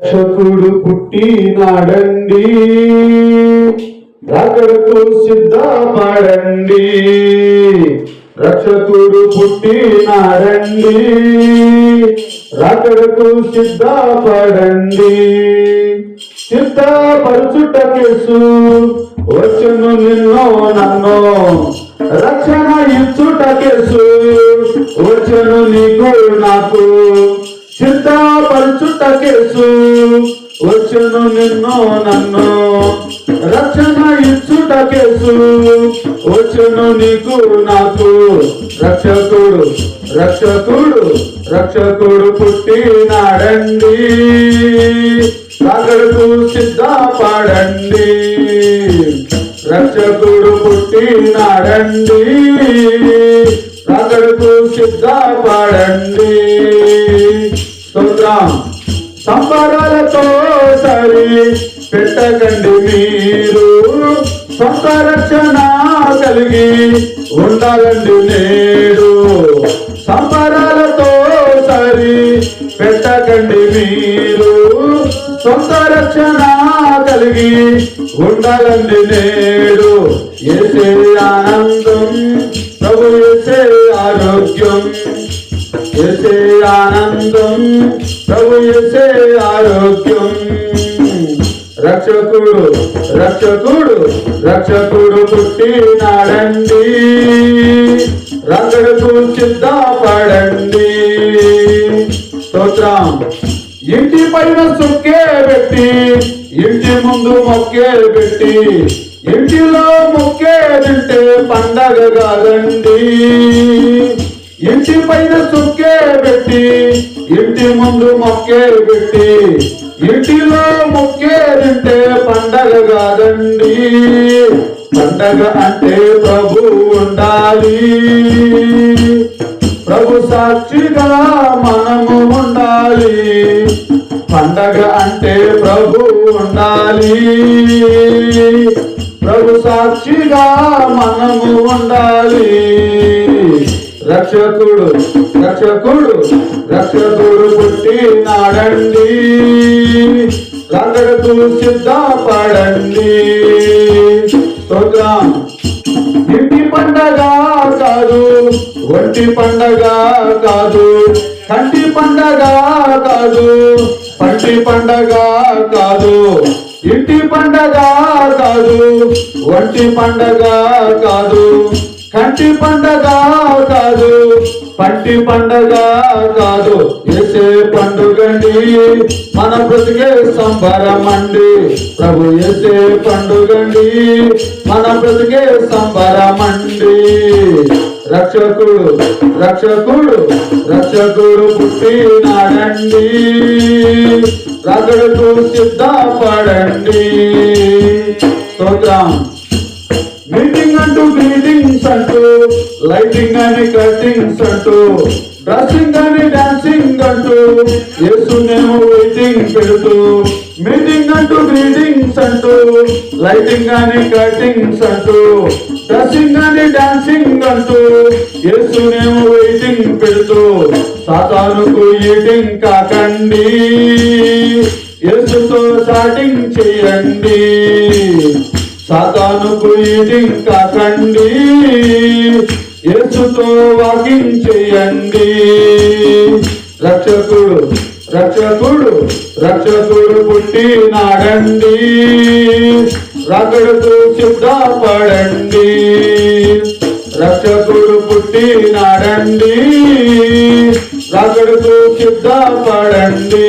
రక్షకుడు పుట్టినాడండి, రాకడకు సిద్ధపడండి. రక్షకుడు పుట్టినాడండి, రాకడకు సిద్ధపడండి. సిద్ధపరచుటకేసు వచ్చును నిన్నో నన్నో, రక్షణ ఇచ్చుటకేసు వచ్చును నీకు నాకు. సిద్ధపరచుటకేసు వచ్చును నిన్నో నన్ను, రక్షణ ఇచ్చుటకేసు వచ్చును నీకు నాకు. రక్షకుడు రక్షకుడు రక్షకుడు పుట్టినాడండి, రాకడకు సిద్ధపడండి. రక్షకుడు పుట్టినాడండి, రాకడకు సిద్ధపడండి. స్తోత్రం. సంబరాలతో సరి పెట్టకండి మీరు, సొంత రక్షణ కలిగి ఉండాలండి నేడు. సంబరాలతో సరి పెట్టకండి మీరు, సొంత రక్షణ కలిగి ఉండాలండి నేడు. యేసే ఆనందం, ప్రభు యేసే ఆరోగ్యం. యేసే ఆనందం, ప్రభు యేసే ఆరోగ్యం. రక్షకుడు రక్షకుడు రక్షకుడు పుట్టినాడండి, రాకడకు సిద్ధపడండి. స్తోత్రం. ఇంటి పైన సుక్కే పెట్టి, ఇంటి ముందు మొక్కే పెట్టి, ఇంటిలో మొక్కే తింటే పండగ కాదండి. ఇంటి పైన సుక్కే పెట్టి, ఇంటి ముందు మొక్కే పెట్టి, ఇంటిలో మొక్కే తింటే పండగ కాదండి. పండగ అంటే ప్రభు ఉండాలి, ప్రభు సాక్షిగా మనము ఉండాలి. పండగ అంటే ప్రభు ఉండాలి, ప్రభు సాక్షిగా మనము ఉండాలి. రక్షకుడు రక్షకుడు రక్షకుడు పుట్టినాడండి, రాకడకు సిద్ధపడండి. స్తోత్రం. ఇంటి పండగ కాదు, ఒంటి పండగ కాదు, కంటి పండగ కాదు, పంటి పండగ కాదు. ఇంటి పండగ కాదు, ఒంటి పండగ కాదు, కంటి పండగ కాదు, పంటి పండగ కాదు. యేసే పండుగండి, మన బ్రతికే సంబరమండి. ప్రభు యేసే పండుగండి, మన బ్రతికే సంబరమండి. రక్షకుడు రక్షకుడు రక్షకుడు పుట్టినాడండి, రాకడకు సిద్ధపడండి. స్తోత్రం. మీటింగ్ అంటూ గ్రీటింగ్స్ అంటూ, లైటింగ్ అని కటింగ్స్ అంటూ, డ్రెస్సింగ్ అని డాన్సింగ్ అంటూ, యేసునేమో వెయిటింగ్ పెడుతూ. మీటింగ్ అంటూ గ్రీటింగ్స్ అంటూ, లైటింగ్ అని కటింగ్స్ అంటూ, డ్రెస్సింగ్ అని డాన్సింగ్ అంటూ, యేసునేమో వెయిటింగ్ పెడుతూ. సాతానుకు ఈటింగ్ కాకండి, యేసుతో చాటింగ్ చేయండి. సాతానుకు ఈటింగ్ కాకండి, యేసుతో వాకింగ్ చేయండి. రక్షకుడు రక్షకుడు రక్షకుడు పుట్టినాడండి, రాకడకు సిద్ధపడండి. రక్షకుడు పుట్టినాడండి, రాకడకు సిద్ధపడండి.